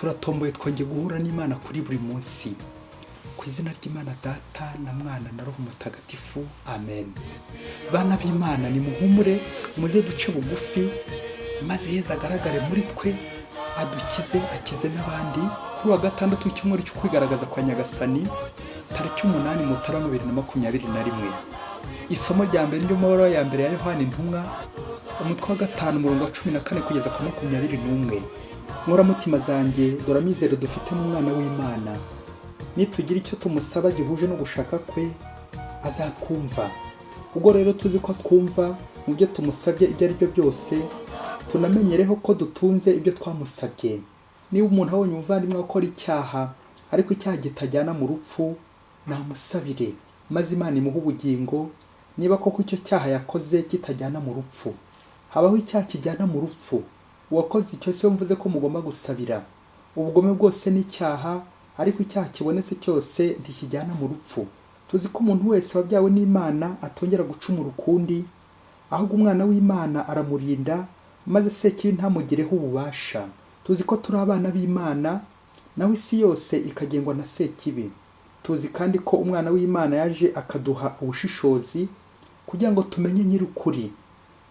turatomboye twongeye guhura n'Imana kuri buri munsi. Ku izina ry'Imana Data na Mwana na Roho Mutagatifu, amen. Bana b'Imana, nimuhumure muze duce bugufi maze Yesu agaragare muri twe, adukize akize n'abandi. Kuri wa gatandatu w'icyumweru cyo kwigaragaza kwa Nyagasani, tariki 8 Mutarama 2021. Isomo rya mbere ryo mu baruwa ya mbere ya Yohana Intumwa, umutwe wa 5 umurongo wa 14 kugeza ku 21. Mutima zanjye, dore amizero dufite mu Mwana w'Imana. Nitugira icyo tumusaba gihuje no gushaka kwe, azatwumva. Ubwo rero tuzi ko twumva mu byo tumusabye ibyo ari byo byose, tunamenyereho ko dutunze ibyo twamusabye. Niba umuntu abonye umuvandimwe akora icyaha, ariko icyaha kitajyana mu rupfu, namusabire maze Imana imuhe ubugingo. Niba koko icyo cyaha yakoze kitajyana mu rupfu, habaho icyaha kijyana mu rupfu. Uwakoze icyo se mvuze ko mugomba gusabira. Ubugome bwose ni icyaha, ariko icyaha kibonetse cyose ntikijyana mu rupfu. Tuzi ko umuntu wese wabyawe n'Imana atongera gucumura ukundi, ahubwo umwana w'Imana aramurinda, maze Sekibi ntamugireho ububasha. Tuzi ko turi abana b'Imana, nawe isi yose ikagengwa na Sekibi. Tuzi kandi ko umwana w'Imana yaje akaduha ubushishozi kugira ngo tumenye nyir'ukuri,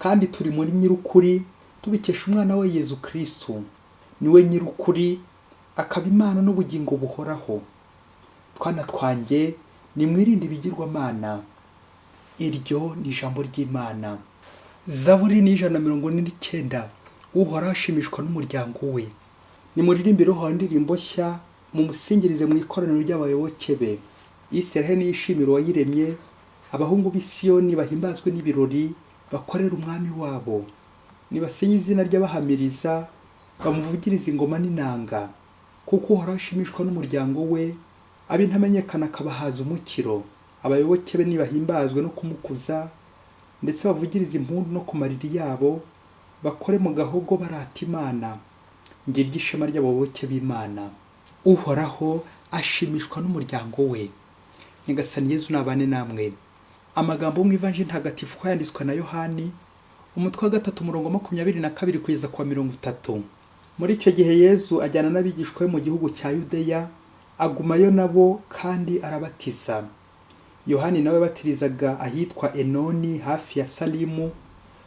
kandi turi muri nyir'ukuri tubikesha umwana we Yezu Kristo. Niwe nyir'ukuri, akaba Imana n'ubugingo buhoraho. Twana twanjye, nimwirinde ibigirwamana. Iryo ni ijambo ry'Imana. Zaburi ni 149. Uhoraho ashimishwa n'umuryango we. Nimuririmbire Uhoraho indirimbo nshya, mumusingirize mu ikoraniro ry'abayoboke be. Israheli niyishimire uwayiremye, abahungu b'i Siyoni bahimbazwe n'ibirori, bakorera umwami wabo. Nibasinye izina ry'abahamiriza, bamuvugiriza ingoma n'inanga, kuko Uhoraho ashimishwa n'umuryango we, ab'intamenyekana akabahaza umukiro. Abayoboke be nibahimbazwe no kumukuza, ndetse bavugiriza impundu no ku mariri yabo, bakore mu gahogo barata Imana. Ngiryo ishema ry'abayoboke b'Imana. Uhoraho ashimishwa n'umuryango we. Nyagasani Yezu nabane namwe. Amagambo mu Ivanjili ntagatifu ko yanditswe na Yohani, umutwe wa 3 umurongo 22 kugeza kwa 30. Muri icyo gihe Yezu ajyana n'abigishwa be mu gihugu cya Yudeya, agumayo nabo kandi arabatiza. Yohani nawe batirizaga ahitwa Enoni hafi ya Salimu,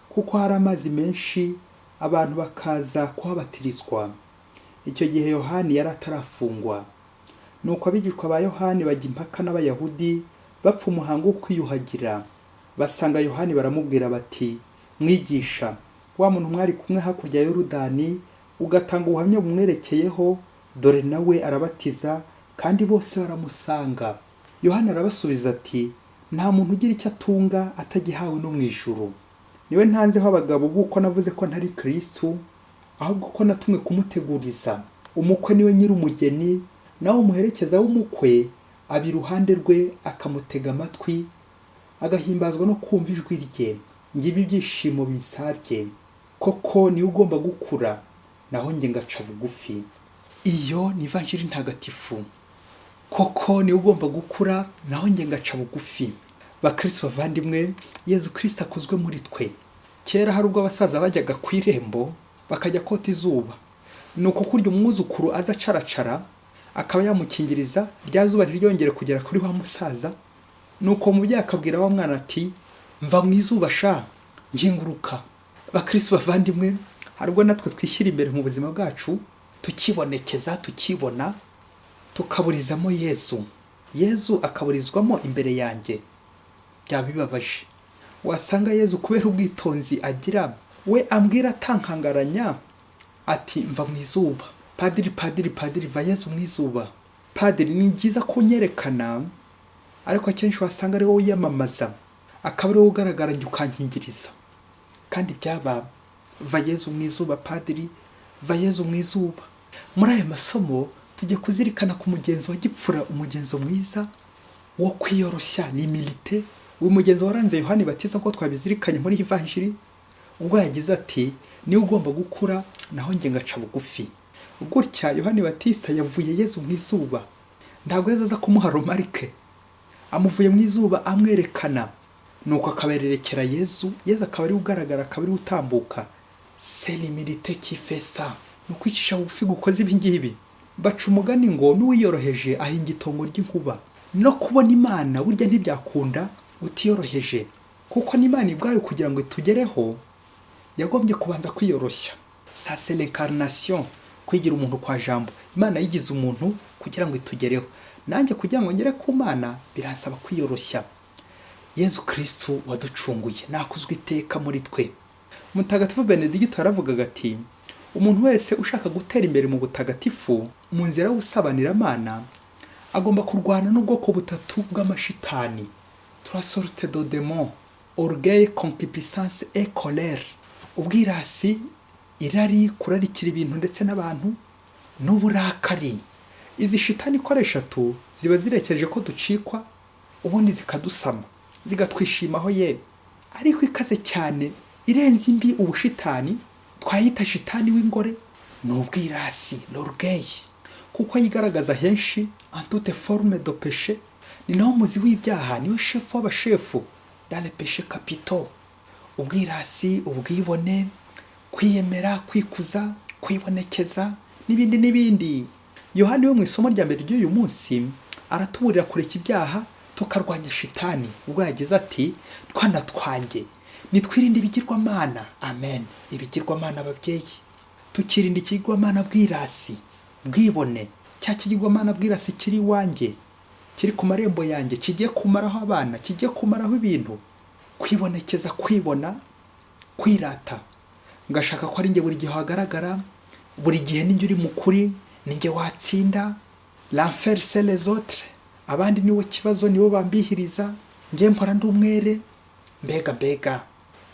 kuko hari amazi menshi, abantu bakaza kuhabatirizwa. Icyo gihe Yohani yari atarafungwa. Nuko abigishwa ba Yohani bajya impaka n'Abayahudi, bapfa umuhango wo kwiyuhagira. Basanga Yohani baramubwira bati, mwigisha, wa muntu mwari kumwe hakurya ya Yorodani, ugatanga ubuhamya bumwerekeyeho, dore nawe arabatiza, kandi bose baramusanga. Yohani arabasubiza ati, nta muntu ugira icyo atunga atagihawe no mu ijuru. Niwe ntanzeho abagabo kuko navuze ko ntari Kristo, ahubwo ko natumwe kumuteguriza. Umukwe niwe nyir'umugeni, nawe umuherekeza w'umukwe aba iruhande rwe, akamutega amatwi, agahimbazwa no kumva ijwi rye. Ngibi ibyishimo bisabye. Koko niwe ugomba gukura, naho njye ngaca bugufi. Iyo ni Ivanjili ntagatifu. Koko niwe ugomba gukura, naho njye ngaca bugufi. Bakristo bavandimwe, Yezu Kristo akuzwe muri twe. Kera hari ubwo abasaza bajyaga ku irembo bakajya kota izuba, nuko kurya umwuzukuru aza acaracara, akaba yamukingiriza rya zuba ryongere kugera kuri wa musaza. Nuko umubyeyi akabwira wa mwana ati, mva mu izuba sha, nginguruka. Bakristo bavandimwe, hari ubwo natwe twishyira imbere mu buzima bwacu, tukibonekeza, tukibona, tukaburizamo Yezu. Yezu akaburizwamo imbere yanjye. Byaba bibabaje. Wasanga Yezu kubera ubwitonzi agira, we ambwira atankangaranya ati, mva mu izuba. Padiri, va Yezu mu izuba. Padiri, ni byiza kunyerekana, ariko akenshi wasanga ari wowe yamamaza, akaba ari wowe ugaragara njye ukankingiriza. Kandi byaba, va Yezu mu izuba Padiri, va Yezu mu izuba. Muri aya masomo tujye kuzirikana ku mugenzo wa gipfura, umugenzo mwiza wo kwiyoroshya, ni milite. Uyu mugenzo waranze Yohani batiza ko twabizirikanye muri Ivanjili, ubwo yagize ati, niwe ugomba gukura, naho njye ngaca bugufi. Gutya Yohani Batista yavuye Yezu mu izuba. Ntabwo yazaza kumuha romarike, amuvuye mu izuba amwerekana. Nuko akabererekera Yezu akaba ari ugaragara, akaba ari utambuka. C'est l'humilité qui fait ça. Nukwicisha bugufi gukoze ibi ngibi. baca umugani ngo n'uwiyoroheje ahinga itongo ry'inkuba. No kubona Imana burya ntibyakunda utiyoroheje, kuko n'Imana ibwayo kugira ngo itugereho yagombye kubanza kwiyoroshya. Ça c'est l'incarnation, kwigira umuntu kwa jambo. Imana yigize umuntu kugira ngo itugereho. Nanjye kugira ngo ngere ku Mana biransaba kwiyoroshya. Yezu Kristo waducunguye nakuzwe iteka muri twe. Mutagatifu Benedikito yaravugaga ati, umuntu wese ushaka gutera imbere mu butagatifu mu nzira y'ubusabanira agomba kurwana n'ubwoko butatu bw'amashitani. Trois sortes de démons: orgueil, concupiscence et colère. Ubwirasi, irari, kurarikira ibintu ndetse n'abantu, n'uburakari. Izi shitani ko ari eshatu ziba zirekeje ko ducikwa, ubundi zikadusama zigatwishimaho yewe. Ariko ikaze cyane irenze imbi ubushitani twayita shitani w'ingore ni ubwirasi, l'orgueil, kuko yigaragaza henshi en toute forme de péché. Ni naho muzi w'ibyaha, niwe shefu w'abashefu, dans les péchés capitaux. Ubwirasi, ubwibone, kwiyemera, kwikuza, kwibonekeza n'ibindi n'ibindi. Yohani we mu isomo rya mbere ry'uyu munsi aratuburira kureka ibyaha tukarwanya shitani, ubwo yagize ati, twana twanjye nitwirinde ibigirwamana. Amen. Ibigirwamana ababyeyi, tukirinda ikigirwamana bwirasi, bwibone, cya kigirwamana bwirasi kiri iwanjye, kiri ku marembo yanjye, kigiye kumaraho abana, kigiye kumaraho ibintu. Kwibonekeza, kwibona, kwirata, ngashaka ko ari njye buri gihe hagaragara, buri gihe ninjye uri mukuri, ninjye watsinda. L'enfer c'est les autres, abandi niwe kibazo, nibo bambihiriza, njye mpora ndi umwere. Mbega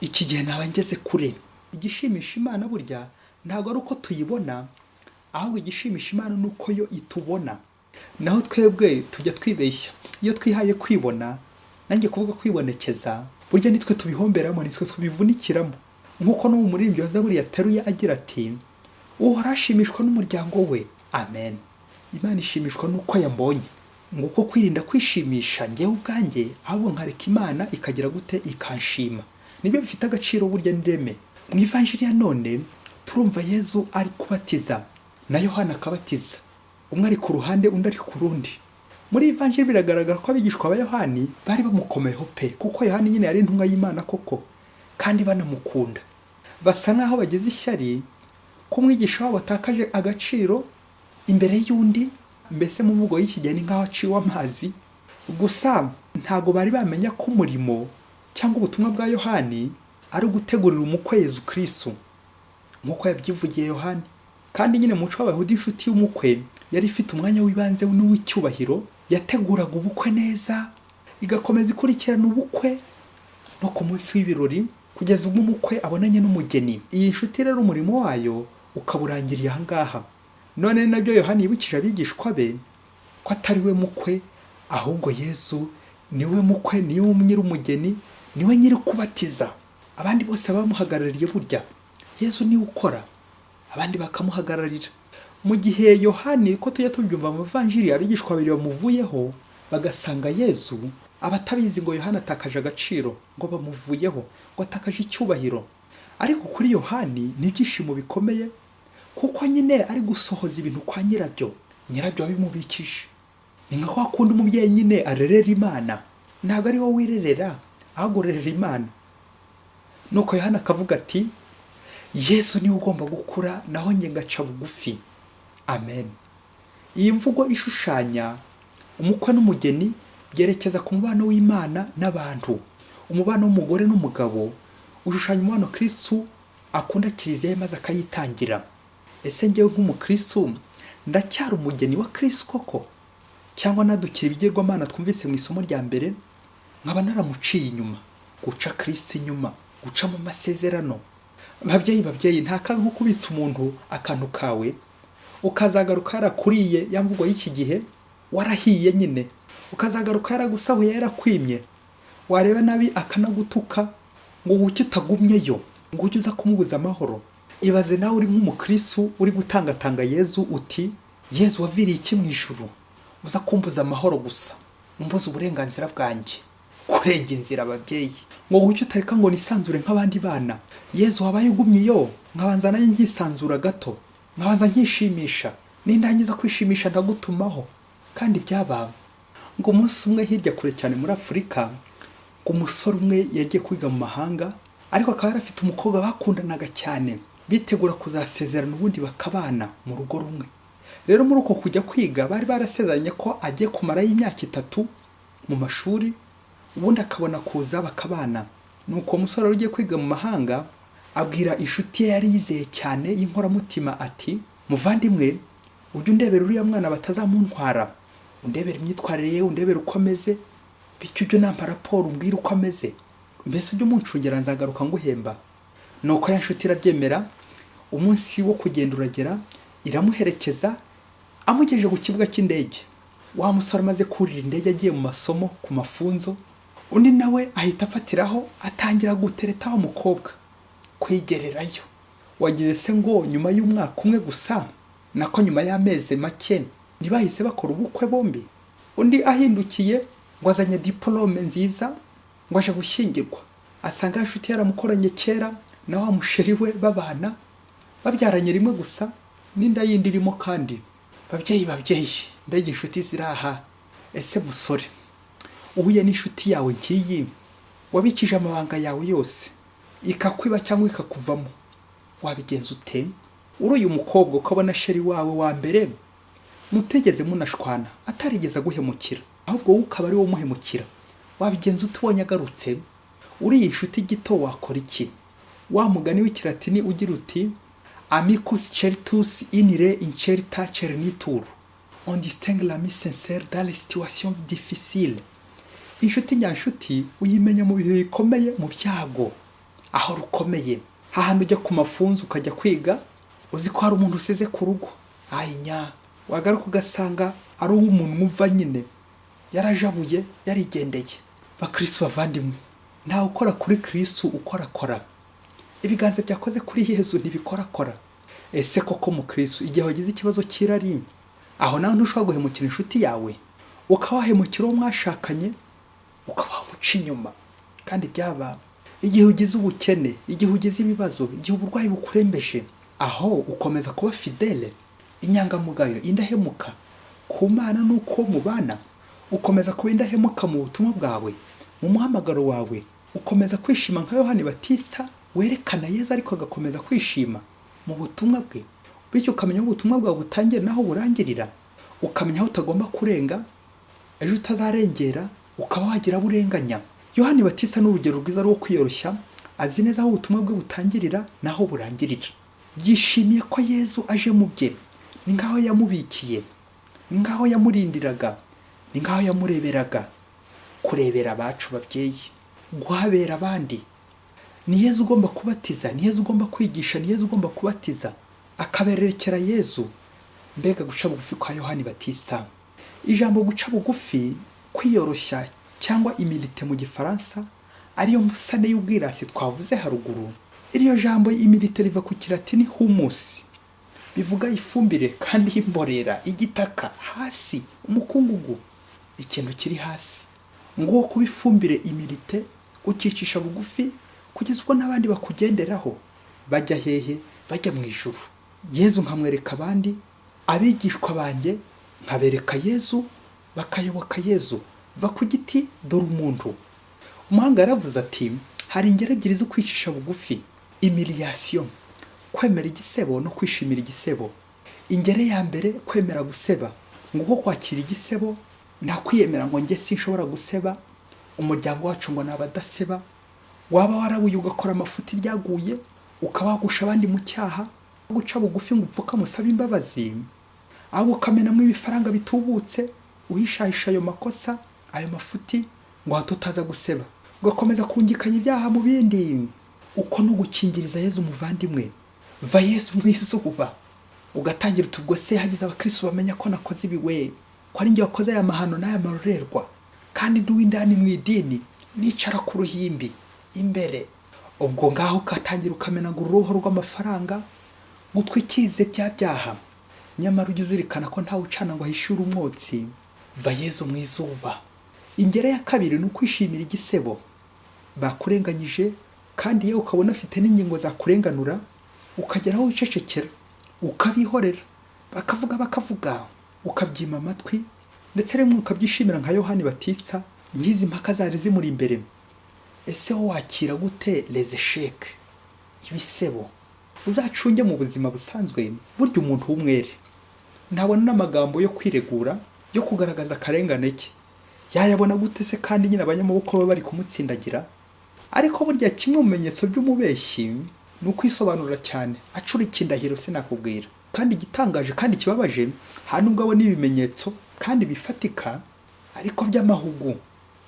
iki gihe naba ngeze kure. Igishimisha Imana burya ntabwo ari uko tuyibona, ahubwo igishimisha Imana ni uko yo itubona. Naho twebwe tujya twibeshya, iyo twihaye kwibona, nanjye kuvuga kwibonekeza, burya nitwe tubihomberamo, nitwe tubivunikiramo. Nk'uko no mu muririmbyi wa Zaburi yateruye agira ati, uhora ashimishwa n'umuryango we. Amen. Imana ishimishwa n'uko yambonye. Nguko kwirinda kwishimisha njyewe ubwanjye, ahubwo nkareka Imana ikagira gute, ikanshima. Nibyo bifite agaciro burya n'ireme. Mu ivanjiri ya none turumva Yezu ari kubatiza na Yohana akabatiza, umwe ari ku ruhande undi ari ku rundi. Muri ivanjiri biragaragara ko abigishwa ba Yohani bari bamukomeyeho pe, kuko Yohani nyine yari intumwa y'Imana koko kandi banamukunda. Basa naho bageze ishyari ko umwigisha wabo atakaje agaciro imbere y'undi, mbese mu mvugo y'iki gihe ni nk'aho aciwe amazi. Gusa ntago bari bamenya ko umurimo cyangwa ubutumwa bwa Yohani ari ugutegurira umukwe Yezu Kristo, nk'uko yabyivugiye Yohani. Kandi nyine muco w'Abayahudi inshuti y'umukwe yari ifite umwanya w'ibanze n'uw'icyubahiro, yateguraga ubukwe neza, igakomeza ikurikirana ubukwe no ku munsi w'ibirori kugeza ubwo umukwe abonanye n'umugeni. Iyi nshuti rero umurimo wayo ukaburangiriye aha ngaha. None nabyo Yohani yibukije abigishwa be ko atari we mukwe, ahubwo Yezu niwe mukwe, niwe nyir'umugeni, niwe nyiri kubatiza. Abandi bose bamuhagarariye burya. Yezu niwe ukora, abandi bakamuhagararira. Mu gihe Yohani ko tujya tubyumva mu evanjiri abigishwa babiri bamuvuyeho bagasanga Yezu, abatabizi ngo Yohani atakaje agaciro, ngo bamuvuyeho, ngo atakaje icyubahiro. Ariko kuri Yohani ni ibyishimo bikomeye, kuko nyine ari gusohoza ibintu kwa nyirabyo. Nyirabyo wabimubikije. Ni nka kwa kundi umubyeyi nyine arerera Imana, ntabwo ari wowe wirerera, ahubwo urerera Imana. Nuko Yohana akavuga ati, Yesu niwe ugomba gukura, naho njye ngaca bugufi. Amen. Iyi mvugo ishushanya umukwe n'umugeni byerekeza ku mubano w'Imana n'abantu. Umubano w'umugore n'umugabo ushushanya umubano Kristo akunda Kiliziya maze akayitangira. Ese njyewe nk'umukristo ndacyari umugeni wa Kristo koko, cyangwa nadukira ibigirwamana twumvise mu isomo rya mbere, nkaba naramuciye inyuma, guca Kristo inyuma, guca mu masezerano? Babyeyi nta kantu nko kubitsa umuntu akantu kawe ukazagaruka yarakuriye, ya mvugo y'iki gihe, warahiye nyine, ukazagaruka yaragusahuye, yarakwimye, wareba nabi akanagutuka ngo wuke utagumyeyo, ngo ujye uza kumubuza amahoro. Ibaze nawe uri nk'umukristo uri gutangatanga Yezu, uti Yezu waviriye iki mu ijuru, uza kumbuza amahoro gusa, umbuza uburenganzira bwanjye, kurenga inzira. Ababyeyi ngo wuke utareka ngo nisanzure nk'abandi bana. Yezu wabaye ugumye yo, nkabanza nayo nkisanzura gato, nkabanza nkishimisha, nindangiza kwishimisha ndagutumaho. Kandi byabaye ngo umunsi umwe hirya kure cyane muri Afurika, ngo umusore umwe yagiye kwiga mu mahanga, ariko akaba yarafite umukobwa bakundanaga cyane, bitegura kuzasezerana ubundi bakabana mu rugo rumwe. Rero muri uko kujya kwiga bari barasezeranye ko agiye kumarayo imyaka 3 mu mashuri, ubundi akabona kuza bakabana. Nuko umusore wari ugiye kwiga mu mahanga abwira inshuti ye yari yizeye cyane y'inkoramutima ati, muvandimwe, ujye undebera uriya mwana batazamuntwara, undebera imyitwarire ye, undebera uko ameze, bityo ujye unampa raporo umbwire uko ameze, mbese ujye umuncungira nzagaruka nguhemba. Nuko ya nshuti irabyemera. Umunsi wo kugenda uragera, iramuherekeza amugejeje ku kibuga cy'indege. Wa musore amaze kurira indege agiye mu masomo ku mafunzo, undi nawe ahita afatiraho atangira guteretaho umukobwa, kwigererayo. Wagize se ngo nyuma y'umwaka umwe gusa, nako nyuma y'amezi make ntibahise bakora ubukwe bombi? Undi ahindukiye ngo azanye diplome nziza, ngo aje gushyingirwa, asanga inshuti yaramukoranye kera na wa musheri we babana, babyaranye rimwe gusa, n'inda yindi irimo. kandi babyeyi, mbega inshuti ziraha. Ese musore, uhuye n'inshuti yawe ngiyi, wabikije amabanga yawe yose, ikakwiba cyangwa ikakuvamo, wabigenza ute? Uri uyu mukobwa ukabona sheri wawe wa mbere mutegeze munashwana, atarigeze aguhemukira, ahubwo wowe ukaba ari wo muhemukira, wabigenza ute ubonye agarutse? Uri inshuti gito wakora iki? Wa mugani w'ikilatini ugira uti, amicus certus in re incerta cernitur, on distingue l'ami sincère dans les situations difficiles. Inshuti nyanshuti uyimenya mu bihe bikomeye, mu byago aho rukomeye, hahandi ujya ku mafunzo ukajya kwiga uzi ko hari umuntu usize ku rugo, ayinya wagaruka ugasanga ari umuntu muva nyine yarajabuye yarigendeye. Bakristo bavandimwe, ntawe ukora kuri Kristo ukorakora, ibiganza byakoze kuri Yesu ntibikorakora. Ese koko mu Kristo igihe wagize ikibazo kirari, aho nawe ntushobora guhemukira inshuti yawe, ukawahemukira uwo mwashakanye, ukabamuca inyuma? Kandi byaba igihe ugize ubukene, igihe ugize ibibazo, igihe uburwayi bukurembeje, aho ukomeza kuba fidele, inyangamugayo, indahemuka ku Mana nuko mubana, ukomeza kuba indahemuka mu butumwa bwawe, mu muhamagaro wawe, ukomeza kwishima nka Yohani Batista werekana Yesu ariko agakomeza kwishima mu butumwa bwe, bityo ukamenya ubutumwa bwawe butangiye naho burangirira, ukamenya aho utagomba kurenga, ejo utazarengera ukaba wagira burenganya. Yohani Batista n'urugero rwiza rwo kwiyoroshya, azi neza aho ubutumwa bwe butangirira naho burangirira. Yishimiye ko Yesu aje mu bye, ni ngaho yamubikiye, ni ngaho yamurindiraga, ni ngaho yamureberaga. Kurebera abacu babyeyi, guhabera abandi, ni Yesu ugomba kubatiza, ni Yesu ugomba kwigisha, ni Yesu ugomba kubatiza, akabererekera Yesu. Mbega guca bugufi kwa Yohani Batista. Ijambo guca bugufi, kwiyoroshya cyangwa humilité mu gifaransa, ariyo musane y'ubwirasi twavuze haruguru. Iryo jambo humilité riva ku kilatini humus, bivuga ifumbire kandi y'imborera, igitaka hasi, umukungugu, ikintu kiri hasi. Ngo kuba ifumbire humilité, ukicisha bugufi kugeza ubwo n'abandi bakugenderaho. Bajya hehe? Bajya mu ijuru. Yesu nkamwereka abandi, abigishwa banjye nkabereka Yesu, bakayoboka Yesu. Va ku giti dore umuntu. Umuhanga yaravuze ati, hari ingero ebyiri zo kwicisha bugufi: humiliation, kwemera igisebo no kwishimira igisebo. Ingero ya mbere, kwemera guseba, ngo kwakira igisebo, nta kwiyemera ngo njye sinshobora guseba, umuryango wacu ngo nabadaseba. Waba warabuye ugakora amafuti ryaguye, ukaba wagusha abandi mu cyaha, guca bugufi ngo upfuka musaba imbabazi, abo ukamenamwe ibifaranga bitubutse, uhishahisha ayo makosa, ayo mafuti, ngo hato utaza guseba, ugakomeza kungikanya ibyaha mu bindi. Uko no gukingiriza Yesu muvandimwe. Va Yesu mu izuba, ugatangira utubwo se hagize abakristo bamenya ko nakoze ibiwe, ko ari njye wakoze aya mahano n'aya marorerwa, kandi nduwindani mu idini nicara ku ruhimbi imbere. Ubwo ngaho ukatangira ukamenagura uruho rw'amafaranga, gutwikirize bya byaha, nyamara ujye uzirikana ko ntawe ucana ngo ahishure umwotsi. Va Yesu mu izuba. Ingero ya kabiri ni ukwishimira igisebo. Bakurenganyije kandi yewe ukabona afite n'ingingo za kurenganura, ukageraho wicecekera, ukabihorera. bakavuga ukabyima amatwi, ndetse rimwe ukabyishimira nka Yohani Batista, ngizi impaka zari zimuri imbere. Ese wowe wakira gute les échecs, ibisebo? Uzacunge mu buzima busanzwe, burya umuntu w'umwere ntabona n'amagambo yo kwiregura, yo kugaragaza akarengane ke. Yayabona gute se kandi nyine abanyamaboko baba bari kumutsindagira? Ariko burya kimwe mu bimenyetso by'umubeshyi ni ukwisobanura cyane, acura ikindahiro sinakubwira. Kandi igitangaje kandi kibabaje, nta nubwo abona ibimenyetso kandi bifatika, ariko by'amahugu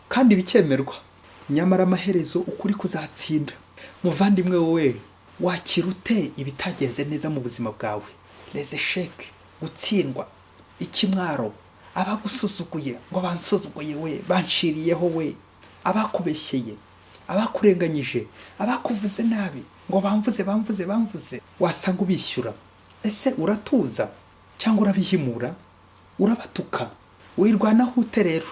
kandi bikemerwa. Nyamara amaherezo ukuri kuzatsinda. Muvandimwe wowe, wakira ute ibitagenze neza mu buzima bwawe? Les échecs, gutsindwa, ikimwaro, abagusuzuguye ngo bansuzuguye we, banshiriyeho we, abakubeshyeye, abakurenganyije, abakuvuze nabi ngo bamvuze, wasanga ubishyura. Ese uratuza cyangwa urabihimura? Urabatuka? Wirwanaho ute rero?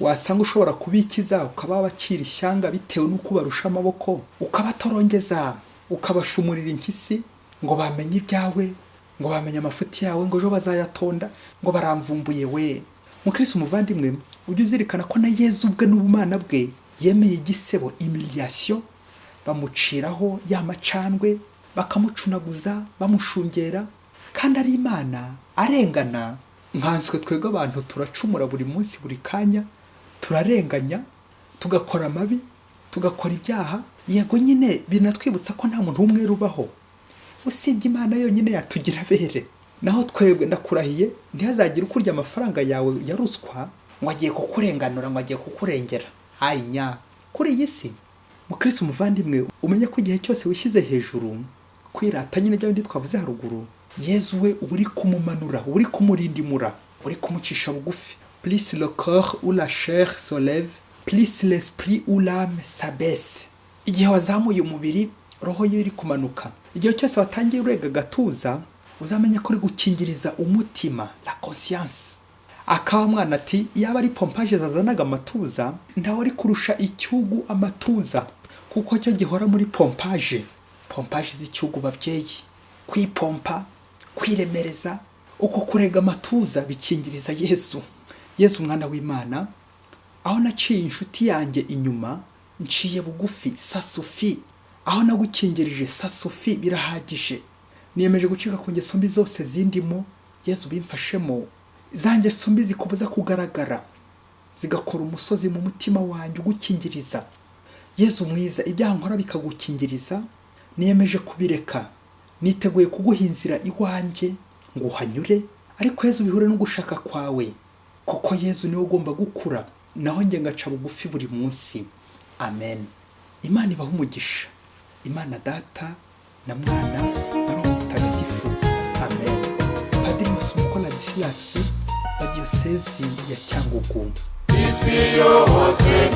Wasanga ushobora kubikiza, ukaba wabacira ishyanga bitewe n'uko barusha amaboko, ukabatorongeza, ukabashumurira impyisi ngo bamenye ibyawe, ngo bamenye amafuti yawe, ngo ejo bazayatonda, ngo baramvumbuye we. Mukristo umuvandimwe, ujye uzirikana ko na Yezu ubwe n'ubumana bwe yemeye igisebo, humiliation, bamuciraho ya macandwe, bakamucunaguza, bamushungera, kandi ari Imana arengana. Nkanswe twebwe abantu turacumura buri munsi, buri kanya turarenganya, tugakora amabi, tugakora ibyaha. Yego nyine binatwibutsa ko nta muntu w'umwe rubaho usibye Imana yonyine yatugira abere. Naho twebwe ndakurahiye ntihazagire ukurya amafaranga yawe ya ruswa ngo agiye kukurenganura, ngo agiye kukurengera. Nya kuri iyi si. Mukristo umuvandimwe, umenye ko igihe cyose wishyize hejuru, kwirata nyine bya bindi twavuze haruguru, Yezu we uri kumumanura, uri kumurindimura, uri kumucisha bugufi. Plus le corps ou la chair se lève, plus l'esprit ou l'âme s'abaisse. Igihe wazamuye umubiri, roho ye iri kumanuka. Igihe cyose watangiye urega gatuza, uzamenya ko uri gukingiriza umutima, la conscience. Akawa mwana ati, yaba ari pompage zazanaga amatuza, ntawe ari kurusha icyugu amatuza, kuko cyo gihora muri pompage. Pompage z'icyugu babyeyi, kwipompa, kwiremereza, uko kurega amatuza bikingiriza Yesu umwana w'Imana. Aho naciye inshuti yanjye inyuma, nciye bugufi, ça suffit. Aho nagukingirije, ça suffit, birahagije. Niyemeje gucika ku ngeso mbi zose zindimo, Yesu bimfashemo. Zanjye sombi zikubuza kugaragara, zigakora umusozi mu mutima wanjye ugukingiriza. Yesu mwiza, ibyaha nkora bikagukingiriza, niyemeje kubireka. Niteguye kuguhinzira iwanjye ngo uhanyure, ariko Yesu bihure no gushaka kwawe, kuko Yesu niwe ugomba gukura, naho njye ngaca bugufi buri munsi. Amen. Imana ibahe umugisha. Imana Data na Mwana na Roho Mutagatifu. Amen. Padiri Masumbuko Ladislas wa Diyosezi ya Cyangugu. Isi yose